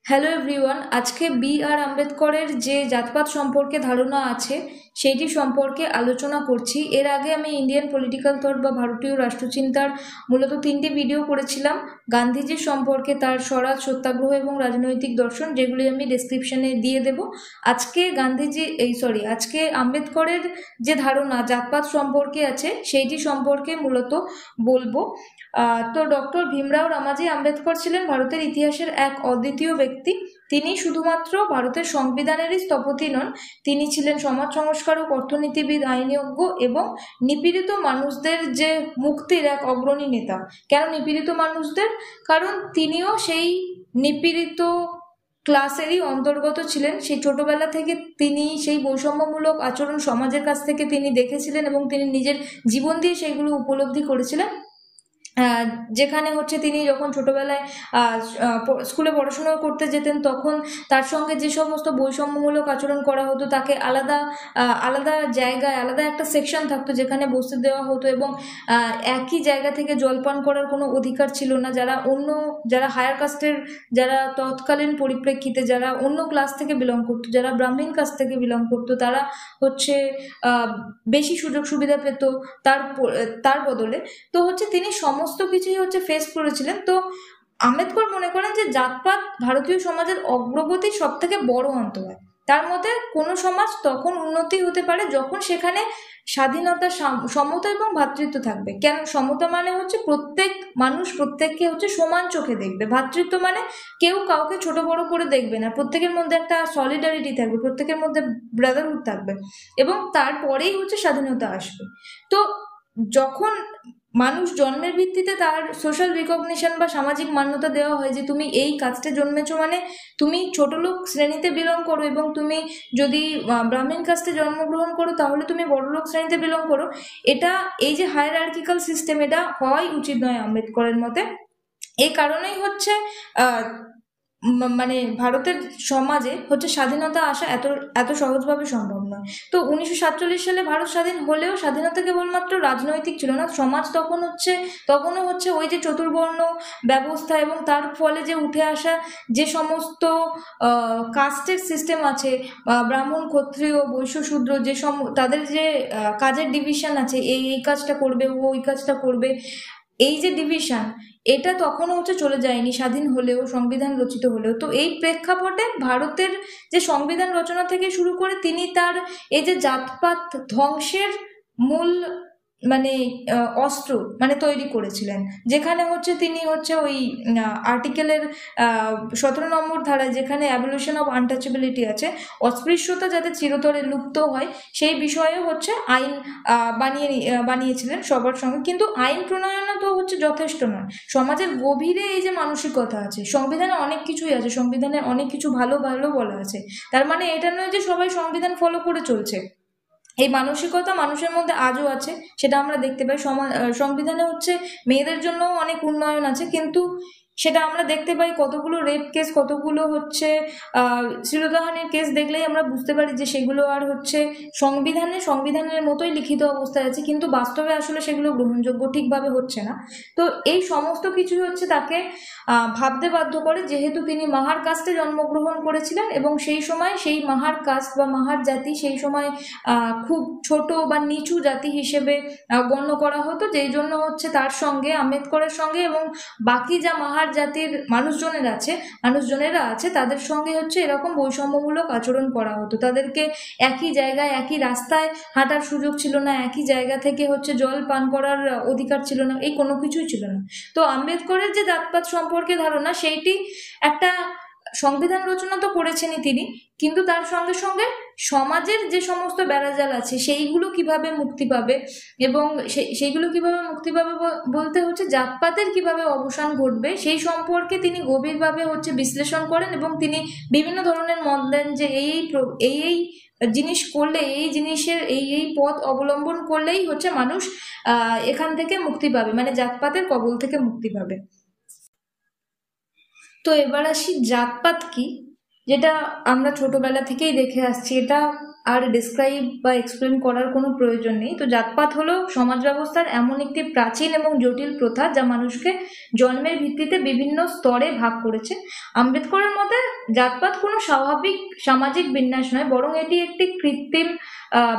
Hello everyone, আজকে B আর আম্বেদকরের যে জাতপাত সম্পর্কে ধারণা আছে সেইটি সম্পর্কে আলোচনা করছি। এর আগে আমি ইন্ডিয়ান পলিটিক্যাল থট বা ভারতীয় রাষ্ট্রচিন্তার মূলত 3টি ভিডিও করেছিলাম গান্ধীজির সম্পর্কে, তার স্বরাজ, সত্যাগ্রহ এবং রাজনৈতিক দর্শন, যেগুলি আমি ডেসক্রিপশনে দিয়ে দেব। আজকে আজকে আম্বেদকরের যে ধারণা জাতপাত সম্পর্কে আছে সেইটি সম্পর্কে মূলত বলবো। তো ডক্টর ভীমরাও রামাজি আম্বেদকর ছিলেন ভারতের ইতিহাসের এক অদ্বিতীয় ব্যক্তি। তিনি শুধুমাত্র ভারতের সংবিধানেরই স্থপতি নন, তিনি ছিলেন সমাজ সংস্কারক, অর্থনীতিবিদ, আইনজ্ঞ এবং নিপীড়িত মানুষদের যে মুক্তির এক অগ্রণী নেতা। কেন নিপীড়িত মানুষদের? কারণ তিনিও সেই নিপীড়িত ক্লাসেরই অন্তর্গত ছিলেন। সেই ছোটবেলা থেকে তিনি সেই বৈষম্যমূলক আচরণ সমাজের কাছ থেকে তিনি দেখেছিলেন এবং তিনি নিজের জীবন দিয়ে সেইগুলো উপলব্ধি করেছিলেন। যেখানে তিনি যখন ছোটবেলায় স্কুলে পড়াশোনা করতে যেতেন, তখন তার সঙ্গে যে সমস্ত বৈষম্যমূলক আচরণ করা হতো, তাকে আলাদা আলাদা জায়গায় আলাদা একটা সেকশন থাকতো যেখানে বসতে দেওয়া হতো, এবং একই জায়গা থেকে জলপান করার কোনো অধিকার ছিল না। যারা হায়ার কাস্টের, যারা তৎকালীন পরিপ্রেক্ষিতে যারা অন্য ক্লাস থেকে বিলং করতো, যারা ব্রাহ্মণ কাস্ট থেকে বিলং করতো, তারা বেশি সুযোগ সুবিধা পেত তার বদলে। তো তিনি সমস্ত কিছুই ফেস করেছিলেন। তো আম্বেদকর মনে করেন যে জাতপাত ভারতীয় সমাজের অগ্রগতির সব থেকে বড় অন্তরায়। তার মতে কোনো সমাজ তখন উন্নতি হতে পারে যখন সেখানে স্বাধীনতা, সমতা এবং ভ্রাতৃত্ব থাকবে। কেন সমতা? মানে প্রত্যেক মানুষ প্রত্যেককে সমান চোখে দেখবে। ভ্রাতৃত্ব মানে কেউ কাউকে ছোট বড় করে দেখবে না, প্রত্যেকের মধ্যে একটা সলিডারিটি থাকবে, প্রত্যেকের মধ্যে ব্রাদারহুড থাকবে, এবং তারপরেই স্বাধীনতা আসবে। তো যখন মানুষ জন্মের ভিত্তিতে তার সোশ্যাল রিকগনিশন বা সামাজিক মান্যতা দেওয়া হয় যে তুমি এই কাস্টে জন্মেছো, মানে তুমি ছোট লোক শ্রেণীতে বিলং করো, এবং তুমি যদি ব্রাহ্মণ কাস্টে জন্মগ্রহণ করো তাহলে তুমি বড় লোক শ্রেণীতে বিলং করো। এই যে হায়ারার্কিক্যাল সিস্টেম, এটা হওয়াই উচিত নয় আম্বেদকরের মতে। এই কারণেই মানে ভারতের সমাজে স্বাধীনতা আসা এত সহজভাবে সম্ভব নয়। তো 1947 সালে ভারত স্বাধীন হলেও স্বাধীনতা কেবলমাত্র রাজনৈতিক ছিল না। সমাজ তখনও ওই যে চতুর্বর্ণ ব্যবস্থা এবং তার ফলে যে উঠে আসা যে সমস্ত কাস্টের সিস্টেম আছে, ব্রাহ্মণ, ক্ষত্রিয়, বৈশ্য, শূদ্র, তাদের যে কাজের ডিভিশন আছে, এই কাজটা করবে, ওই কাজটা করবে, এই যে ডিভিশন, এটা তখনও চলে যায়নি স্বাধীন হলেও, সংবিধান রচিত হলেও। তো এই প্রেক্ষাপটে ভারতের যে সংবিধান রচনা থেকে শুরু করে তিনি তার এই যে জাতপাত ধ্বংসের মূল অস্ত্র তৈরি করেছিলেন, যেখানে তিনি ওই আর্টিকেলের 17 নম্বর ধারায়, যেখানে অ্যাবলিউশন অফ আনটাচেবিলিটি আছে, অস্পৃশ্যতা যাতে চিরতরে লুপ্ত হয় সেই বিষয়েও আইন বানিয়েছিলেন সবার সঙ্গে। কিন্তু আইন প্রণয়ন তো যথেষ্ট নয়। সমাজের গভীরে এই যে মানসিকতা আছে, সংবিধানে অনেক কিছুই আছে, সংবিধানে অনেক কিছু ভালো ভালো বলা আছে, তার মানে এটা নয় যে সবাই সংবিধান ফলো করে চলছে। এই মানসিকতা মানুষের মধ্যে আজও আছে, সেটা আমরা দেখতে পাই। সংবিধানে মেয়েদের জন্য অনেক উন্নয়ন আছে, কিন্তু সেটা আমরা দেখতে পাই কতগুলো রেপ কেস, কতগুলো শ্লীলতাহানির কেস দেখলেই আমরা বুঝতে পারি যে সেগুলো আর সংবিধানের মতোই লিখিত অবস্থায় আছে, কিন্তু বাস্তবে আসলে সেগুলো গ্রহণযোগ্য ঠিকভাবে হচ্ছে না। তো এই সমস্ত কিছুই তাকে ভাবতে বাধ্য করে, যেহেতু তিনি মাহার কাস্টে জন্মগ্রহণ করেছিলেন, এবং সেই সময় সেই মাহার কাস্ট বা মাহার জাতি সেই সময় খুব ছোট বা নিচু জাতি হিসেবে গণ্য করা হতো, যেই জন্য তার সঙ্গে, আম্বেদকরের সঙ্গে এবং বাকি যা মাহার জাতির মানুষজনেরা আছে তাদের সঙ্গে এরকম বৈষম্যমূলক আচরণ করা হতো। তাদেরকে একই জায়গায় একই রাস্তায় হাঁটার সুযোগ ছিল না, একই জায়গা থেকে জল পান করার অধিকার ছিল না, এই কোনো কিছুই ছিল না। তো আম্বেদকরের যে জাতপাত সম্পর্কে ধারণা, সেইটি একটা সংবিধান রচনা তো করেছেনই তিনি, কিন্তু তার সঙ্গে সঙ্গে সমাজের যে সমস্ত বেড়াজাল আছে সেইগুলো কিভাবে মুক্তি পাবে, এবং সেইগুলো কিভাবে মুক্তি পাবে বলতে জাতপাতের কিভাবে অবসান ঘটবে সেই সম্পর্কে তিনি গভীরভাবে বিশ্লেষণ করেন, এবং তিনি বিভিন্ন ধরনের মত দেন যে এই জিনিস করলে, এই জিনিসের এই পথ অবলম্বন করলেই মানুষ এখান থেকে মুক্তি পাবে, মানে জাতপাতের কবল থেকে মুক্তি পাবে। তো এবার আসি জাতপাত কি। যেটা আমরা ছোটবেলা থেকেই দেখে আসছি, এটা আর ডিসক্রাইব বা এক্সপ্লেন করার কোনো প্রয়োজন নেই। তো জাতপাত হলো সমাজ ব্যবস্থার এমন একটি প্রাচীন এবং জটিল প্রথা যা মানুষকে জন্মের ভিত্তিতে বিভিন্ন স্তরে ভাগ করেছে। আম্বেদকরের মতে জাতপাত কোনো স্বাভাবিক সামাজিক বিন্যাস নয়, বরং এটি একটি কৃত্রিম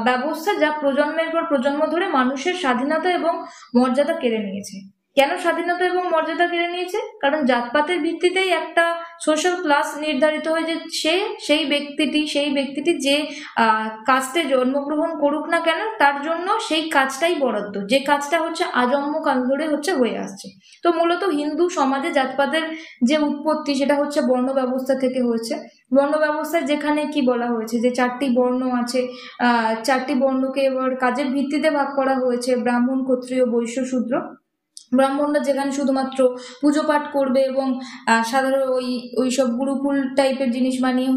ব্যবস্থা যা প্রজন্মের পর প্রজন্ম ধরে মানুষের স্বাধীনতা এবং মর্যাদা কেড়ে নিয়েছে। কেন স্বাধীনতা এবং মর্যাদা কেড়ে নিয়েছে? কারণ জাতপাতের ভিত্তিতেই একটা সোশ্যাল ক্লাস নির্ধারিত হয়, যে সেই ব্যক্তিটি যে কাস্টে জন্মগ্রহণ করুক না কেন, তার জন্য সেই কাজটাই বরাদ্দ, যে কাজটা হচ্ছে আজন্ম কাল ধরে হয়ে আসছে। তো মূলত হিন্দু সমাজে জাতপাতের যে উৎপত্তি, সেটা হচ্ছে বর্ণ ব্যবস্থা থেকে হয়েছে। বর্ণ ব্যবস্থায় যেখানে কি বলা হয়েছে যে 4টি বর্ণ আছে, 4টি বর্ণকে এবার কাজের ভিত্তিতে ভাগ করা হয়েছে: ব্রাহ্মণ, ক্ষত্রিয়, বৈশ্য, শূদ্র। ব্রাহ্মণরা যেখানে শুধুমাত্র পুজো পাঠ করবে এবং সাধারণ ওই সব গুরুকুল টাইপের জিনিস বানিয়ে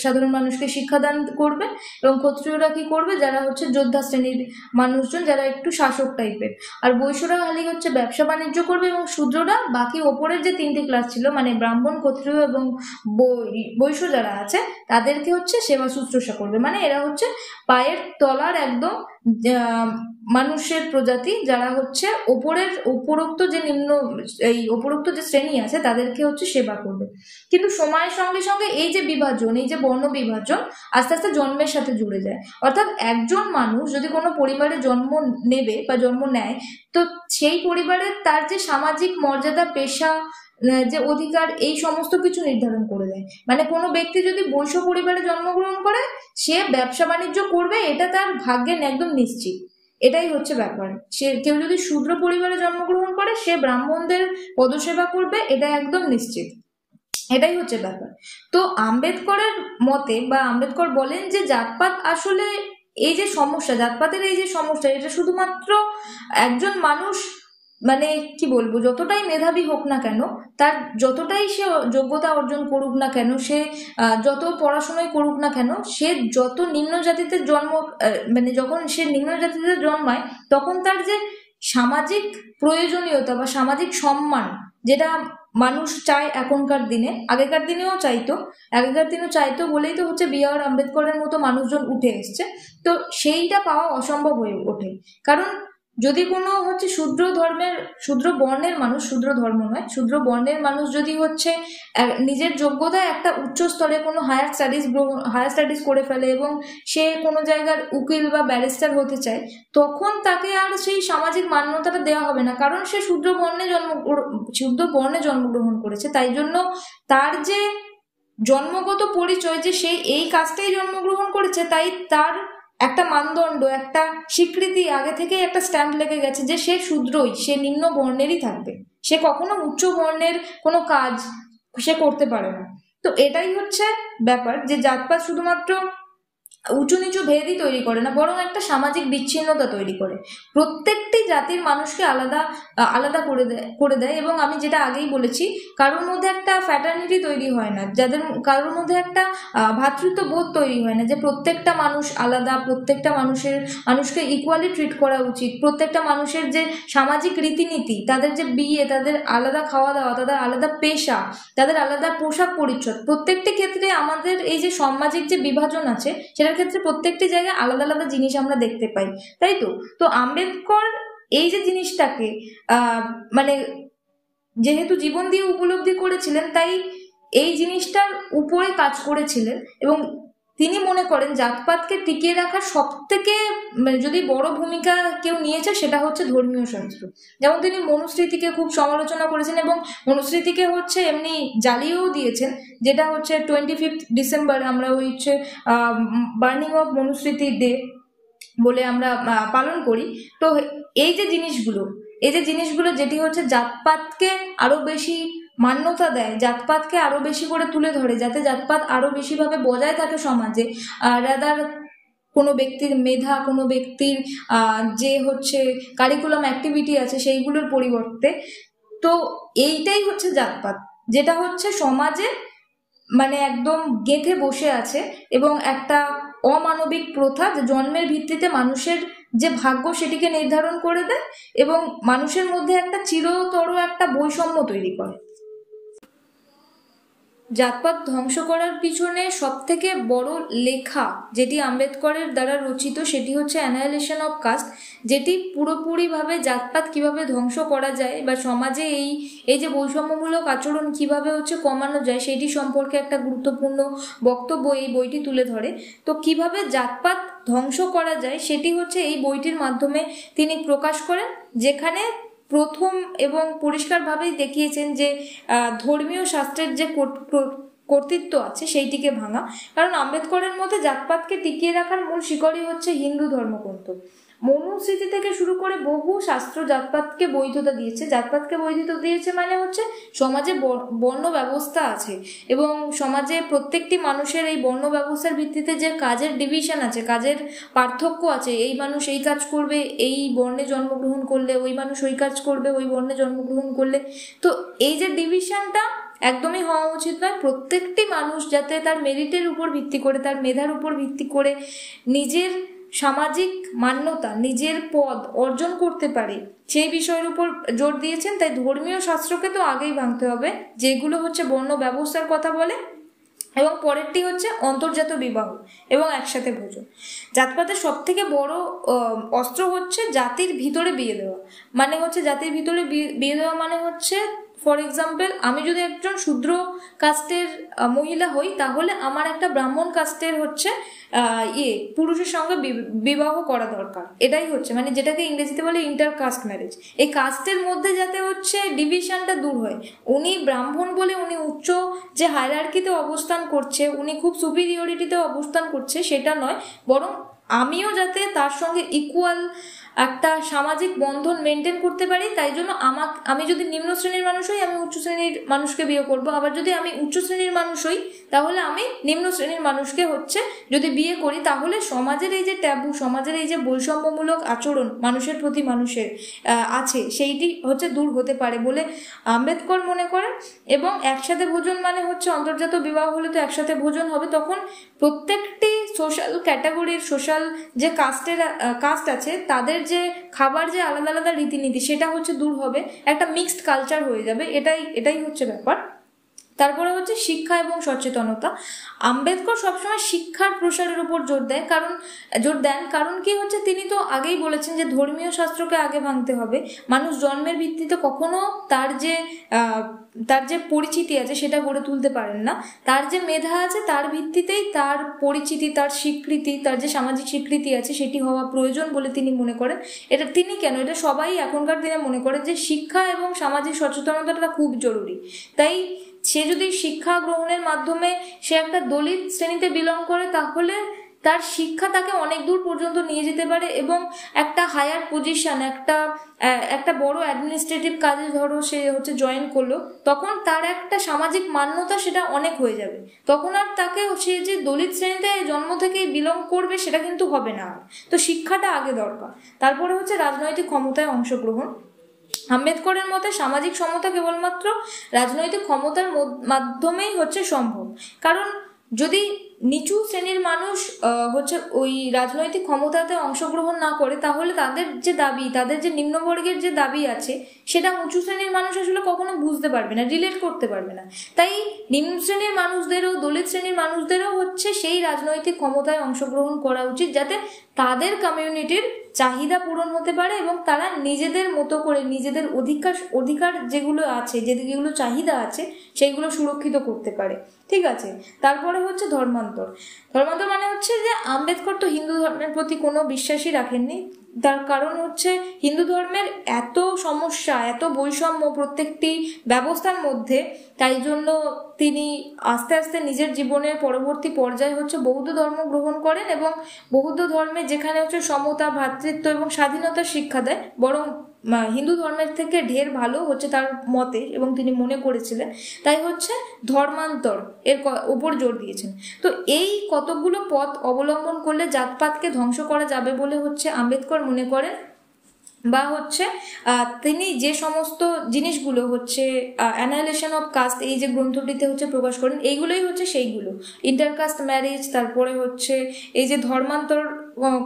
সাধারণ মানুষকে শিক্ষাদান করবে, এবং ক্ষত্রিয়রা কি করবে, যারা যোদ্ধা শ্রেণীর মানুষজন, যারা একটু শাসক টাইপের। আর বৈশ্যরা খালি ব্যবসা বাণিজ্য করবে, এবং শূদ্ররা বাকি ওপরের যে 3টি ক্লাস ছিল, মানে ব্রাহ্মণ, ক্ষত্রিয় এবং বৈশ্য যারা আছে, তাদেরকে সেবা শুশ্রূষা করবে। মানে এরা পায়ের তলার একদম মানুষের প্রজাতি, যারা উপরোক্ত যে শ্রেণী আছে তাদেরকে সেবা করবে। কিন্তু সময়ের সঙ্গে সঙ্গে এই যে বিভাজন, এই যে বর্ণ বিভাজন আস্তে আস্তে জন্মের সাথে জুড়ে যায়। অর্থাৎ একজন মানুষ যদি কোনো পরিবারে জন্ম নেবে বা জন্ম নেয়, তো সেই পরিবারের তার যে সামাজিক মর্যাদা, পেশা, যে অধিকার, এই সমস্ত কিছু নির্ধারণ করে দেয়। মানে কোনো ব্যক্তি যদি বৈশ্য পরিবারে জন্মগ্রহণ করে, সে ব্যবসা বাণিজ্য করবে, এটা তার ভাগ্যের একদম নিশ্চিত। এটাই ব্যাপার। কেউ যদি শূদ্র পরিবারে জন্মগ্রহণ করে, সে ব্রাহ্মণদের পদসেবা করবে, এটা একদম নিশ্চিত। এটাই ব্যাপার। তো আম্বেদকরের মতে, বা আম্বেদকর বলেন যে জাতপাত আসলে এই যে সমস্যা, জাতপাতের এই যে সমস্যা, এটা শুধুমাত্র একজন মানুষ, মানে কি বলবো, যতটাই মেধাবী হোক না কেন, তার যতটাই সে যোগ্যতা অর্জন করুক না কেন, সে যত পড়াশোনাই করুক না কেন, সে যত নিম্ন জাতিতে যখন সে নিম্ন জাতিতে জন্মায়, তখন তার যে সামাজিক প্রয়োজনীয়তা বা সামাজিক সম্মান, যেটা মানুষ চায় এখনকার দিনে, আগেকার দিনেও চাইতো বলেই তো বি.আর. আম্বেদকরের মতো মানুষজন উঠে এসছে। তো সেইটা পাওয়া অসম্ভব হয়ে ওঠে। কারণ যদি কোনো শূদ্র বর্ণের মানুষ, শূদ্র ধর্ম নয়, শূদ্র বর্ণের মানুষ যদি নিজের যোগ্যতায় একটা উচ্চ স্তরে কোনো হায়ার স্টাডিজ করে ফেলে, এবং সে কোনো জায়গার উকিল বা ব্যারিস্টার হতে চায়, তখন তাকে আর সেই সামাজিক মান্যতাটা দেওয়া হবে না, কারণ সে শূদ্র বর্ণে জন্মগ্রহণ করেছে। তাই জন্য তার যে জন্মগত পরিচয়, যে সে এই কাজটাই জন্মগ্রহণ করেছে, তাই তার একটা মানদণ্ড, একটা স্বীকৃতি আগে থেকে একটা স্ট্যাম্প লেগে গেছে, যে সে শূদ্রই, সে নিম্ন বর্ণেরই থাকবে, সে কখনো উচ্চ বর্ণের কোনো কাজ সে করতে পারে না। তো এটাই ব্যাপার, যে জাতপাত শুধুমাত্র উঁচু নিচু ভেদই তৈরি করে না, বরং একটা সামাজিক বিচ্ছিন্নতা তৈরি করে। প্রত্যেকটি জাতির মানুষকে আলাদা আলাদা করে দেয়। এবং আমি যেটা আগেই বলেছি, কারোর মধ্যে একটা ফ্যাটার্নিটি তৈরি হয় না, কারোর মধ্যে একটা ভ্রাতৃত্ব বোধ তৈরি হয় না, যে প্রত্যেকটা মানুষ আলাদা, প্রত্যেকটা মানুষকে ইকুয়ালি ট্রিট করা উচিত। প্রত্যেকটা মানুষের যে সামাজিক রীতিনীতি, তাদের যে বিয়ে, তাদের আলাদা খাওয়া দাওয়া, তাদের আলাদা পেশা, তাদের আলাদা পোশাক পরিচ্ছদ, প্রত্যেকটি ক্ষেত্রে আমাদের এই যে সামাজিক যে বিভাজন আছে, সেটার ক্ষেত্রে প্রত্যেকটি জায়গায় আলাদা আলাদা জিনিস আমরা দেখতে পাই, তাই তো? তো আম্বেদকর এই যে জিনিসটাকে মানে যেহেতু জীবন দিয়ে উপলব্ধি করেছিলেন, তাই এই জিনিসটার উপরে কাজ করেছিলেন। এবং তিনি মনে করেন জাতপাতকে টিকিয়ে রাখার সব থেকে যদি বড় ভূমিকা কেউ নিয়েছে, সেটা ধর্মীয় শাস্ত্র। যেমন তিনি মনুস্মৃতিকে খুব সমালোচনা করেছেন, এবং মনুস্মৃতিকে এমনি জ্বালিয়েও দিয়েছেন, যেটা 25 ডিসেম্বর আমরা বার্নিং অফ মনুস্মৃতি ডে বলে আমরা পালন করি। তো এই যে জিনিসগুলো যেটি জাতপাতকে আরো বেশি মান্যতা দেয়, জাতপাতকে আরো বেশি করে তুলে ধরে, যাতে জাতপাত আরো বেশিভাবে বজায় থাকে সমাজে, রাদার কোনো ব্যক্তির মেধা, কোনো ব্যক্তির যে কারিকুলাম অ্যাক্টিভিটি আছে, সেইগুলোর পরিবর্তে। তো এইটাই জাতপাত, যেটা সমাজে একদম গেঁথে বসে আছে, এবং একটা অমানবিক প্রথা, যে জন্মের ভিত্তিতে মানুষের যে ভাগ্য, সেটিকে নির্ধারণ করে দেয়, এবং মানুষের মধ্যে একটা চিরতর একটা বৈষম্য তৈরি করে। জাতপাত ধ্বংস করার পিছনে সব থেকে বড় লেখা যেটি আম্বেদকরের দ্বারা রচিত সেটি হচ্ছে অ্যানাহিলেশন অফ কাস্ট, যেটি পুরোপুরিভাবে জাতপাত কিভাবে ধ্বংস করা যায় বা সমাজে এই এই যে বৈষম্যমূলক আচরণ কিভাবে হচ্ছে কমানো যায় সেটি সম্পর্কে একটা গুরুত্বপূর্ণ বক্তব্য এই বইটি তুলে ধরে। তো কিভাবে জাতপাত ধ্বংস করা যায় সেটি হচ্ছে এই বইটির মাধ্যমে তিনি প্রকাশ করেন, যেখানে প্রথম এবং পরিষ্কারভাবেই দেখিয়েছেন যে ধর্মীয় শাস্ত্রের যে কর্তৃত্ব আছে সেইটিকে ভাঙা। কারণ আম্বেদকরের মতে জাতপাতকে টিকিয়ে রাখার মূল শিকড়ই হচ্ছে হিন্দু ধর্মগ্রন্থ। মনুস্মৃতি থেকে শুরু করে বহু শাস্ত্র জাতপাতকে বৈধতা দিয়েছে। জাতপাতকে বৈধতা দিয়েছে মানে হচ্ছে সমাজে বর্ণ ব্যবস্থা আছে এবং সমাজে প্রত্যেকটি মানুষের এই বর্ণ ব্যবস্থার ভিত্তিতে যে কাজের ডিভিশন আছে, কাজের পার্থক্য আছে, এই মানুষ এই কাজ করবে এই বর্ণে জন্মগ্রহণ করলে, ওই মানুষ ওই কাজ করবে ওই বর্ণে জন্মগ্রহণ করলে। তো এই যে ডিভিশনটা একদমই হওয়া উচিত নয়। প্রত্যেকটি মানুষ যাতে তার মেরিটের উপর ভিত্তি করে, তার মেধার উপর ভিত্তি করে নিজের সামাজিক মান্যতা, নিজের পদ অর্জন করতে পারে সেই বিষয়ের উপর জোর দিয়েছেন। তাই ধর্মীয় শাস্ত্রকে তো আগেই ভাঙতে হবে, যেগুলো হচ্ছে বর্ণ ব্যবস্থার কথা বলে। এবং পরেরটি হচ্ছে অন্তর্জাত বিবাহ এবং একসাথে ভোজন। জাতপাতের সব থেকে বড় অস্ত্র হচ্ছে জাতির ভিতরে বিয়ে দেওয়া। মানে হচ্ছে জাতির ভিতরে বিয়ে দেওয়া মানে হচ্ছে, ফর এক্সাম্পল, আমি যদি একজন শূদ্র কাস্টের মহিলা হই তাহলে আমার একটা ব্রাহ্মণ কাস্টের হচ্ছে পুরুষের সঙ্গে বিবাহ করা দরকার। এটাই হচ্ছে মানে যেটাকে ইংরেজিতে বলে ইন্টার কাস্ট ম্যারেজ। এই কাস্টের মধ্যে যাতে হচ্ছে ডিভিশনটা দূর হয়। উনি ব্রাহ্মণ বলে উনি উচ্চ যে হায়ারার্কিতে অবস্থান করছে, উনি খুব সুপিরিয়রিটিতে অবস্থান করছে সেটা নয়, বরং আমিও যাতে তার সঙ্গে ইকুয়াল একটা সামাজিক বন্ধন মেনটেন করতে পারি। তাই জন্য আমি যদি নিম্ন শ্রেণীর মানুষ হই আমি উচ্চ শ্রেণীর মানুষকে বিয়ে করব, আবার যদি আমি উচ্চ শ্রেণীর মানুষ হই তাহলে আমি নিম্ন শ্রেণীর মানুষকে হচ্ছে যদি বিয়ে করি, তাহলে সমাজের এই যে ট্যাবু, সমাজের এই যে বৈষম্যমূলক আচরণ মানুষের প্রতি মানুষের আছে সেইটি হচ্ছে দূর হতে পারে বলে আম্বেদকর মনে করেন। এবং একসাথে ভোজন মানে হচ্ছে অন্তর্জাত বিবাহ হলে তো একসাথে ভোজন হবে, তখন প্রত্যেকটি সোশ্যাল ক্যাটাগরির, সোশ্যাল যে কাস্ট আছে তাদের যে খাবার যে আলাদা আলাদা রীতিনীতি সেটা হচ্ছে দূর হবে, একটা মিক্সড কালচার হয়ে যাবে। এটাই হচ্ছে ব্যাপার। তারপরে হচ্ছে শিক্ষা এবং সচেতনতা। আম্বেদকর সবসময় শিক্ষার প্রসারের উপর জোর দেন। কারণ কি হচ্ছে, তিনি তো আগেই বলেছেন যে ধর্মীয় শাস্ত্রকে আগে ভাঙতে হবে। মানুষ জন্মের ভিত্তিতে কখনো তার যে পরিচিতি আছে সেটা গড়ে তুলতে পারেন না। তার যে মেধা আছে তার ভিত্তিতেই তার পরিচিতি, তার স্বীকৃতি, তার যে সামাজিক স্বীকৃতি আছে সেটি হওয়া প্রয়োজন বলে তিনি মনে করেন। এটা তিনি কেন, এটা সবাই এখনকার দিনে মনে করেন যে শিক্ষা এবং সামাজিক সচেতনতাটা খুব জরুরি। তাই সে যদি শিক্ষা গ্রহণের মাধ্যমে সে একটা দলিত শ্রেণীতে বিলং করে তাহলে তার শিক্ষা তাকে অনেক দূর পর্যন্ত নিয়ে যেতে পারে এবং একটা হায়ার পজিশন, একটা বড় অ্যাডমিনিস্ট্রেটিভ কাজে ধরো সে হচ্ছে জয়েন করলো, তখন তার একটা সামাজিক মান্যতা সেটা অনেক হয়ে যাবে। তখন আর তাকে সে যে দলিত শ্রেণীতে জন্ম থেকেই বিলং করবে সেটা কিন্তু হবে না। তো শিক্ষাটা আগে দরকার। তারপরে হচ্ছে রাজনৈতিক ক্ষমতায় অংশগ্রহণ। আম্বেদকরের মতে সামাজিক সমতা কেবলমাত্র রাজনৈতিক ক্ষমতার মাধ্যমেই হচ্ছে সম্ভব। কারণ যদি নিচু শ্রেণীর মানুষ হচ্ছে ওই রাজনৈতিক ক্ষমতাতে অংশগ্রহণ না করে তাহলে তাদের যে দাবি, তাদের যে নিম্নবর্গের যে দাবি আছে সেটা উঁচু শ্রেণীর মানুষ আসলে কখনো বুঝতে পারবে না, রিলেট করতে পারবে না। তাই নিম্ন শ্রেণীর মানুষদেরও, দলিত শ্রেণীর মানুষদেরও হচ্ছে সেই রাজনৈতিক ক্ষমতায় অংশগ্রহণ করা উচিত, যাতে তাদের কমিউনিটির চাহিদা পূরণ হতে পারে এবং তারা নিজেদের মতো করে নিজেদের অধিকার যেগুলো আছে, যেগুলো চাহিদা আছে সেইগুলো সুরক্ষিত করতে পারে। ঠিক আছে। তারপরে হচ্ছে ধর্মান্তর মানে হচ্ছে যে আম্বেদকর তো হিন্দু ধর্মের প্রতি কোনো বিশ্বাসই রাখেননি। তার কারণ হচ্ছে হিন্দু ধর্মের এত সমস্যা, এত বৈষম্য প্রত্যেকটি ব্যবস্থার মধ্যে, তাই জন্য তিনি আস্তে আস্তে নিজের জীবনের পরবর্তী পর্যায়ে হচ্ছে বৌদ্ধ ধর্ম গ্রহণ করেন এবং বৌদ্ধ ধর্মে যেখানে হচ্ছে সমতা, ভ্রাতৃত্ব এবং স্বাধীনতার শিক্ষা দেয়, বরং হিন্দু ধর্মের থেকে ঢের ভালো হচ্ছে তার মতে এবং তিনি মনে করেছিলেন। তাই হচ্ছে ধর্মান্তর এর উপর জোর দিয়েছেন। তো এই কতগুলো পথ অবলম্বন করলে জাতপাতকে ধ্বংস করা যাবে বলে হচ্ছে আম্বেদকর মনে করেন, বা হচ্ছে তিনি যে সমস্ত জিনিসগুলো হচ্ছে অ্যানাহিলেশন অফ কাস্ট এই যে গ্রন্থটিতে হচ্ছে প্রকাশ করেন, এইগুলোই হচ্ছে সেইগুলো। ইন্টারকাস্ট ম্যারেজ, তারপরে হচ্ছে এই যে ধর্মান্তর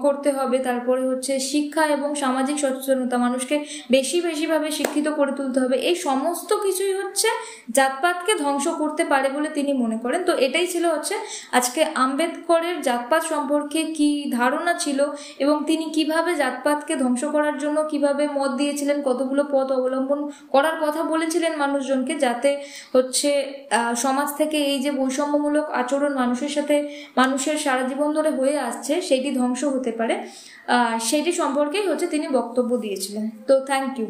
করতে হবে, তারপরে হচ্ছে শিক্ষা এবং সামাজিক সচেতনতা, মানুষকে বেশিভাবে শিক্ষিত করে তুলতে হবে, এই সমস্ত কিছুই হচ্ছে জাতপাতকে ধ্বংস করতে পারে বলে তিনি মনে করেন। তো এটাই ছিল হচ্ছে আজকে আম্বেদকরের জাতপাত সম্পর্কে কি ধারণা ছিল এবং তিনি কিভাবে জাতপাতকে ধ্বংস করার জন্য কিভাবে মত দিয়েছিলেন, কতগুলো পথ অবলম্বন করার কথা বলেছিলেন মানুষজনকে, যাতে হচ্ছে সমাজ থেকে এই যে বৈষম্যমূলক আচরণ মানুষের সারা জীবন ধরে হয়ে আসছে সেটি ধ্বংস হতে পারে, সেটি সম্পর্কেই হচ্ছে তিনি বক্তব্য দিয়েছিলেন। তো থ্যাংক ইউ।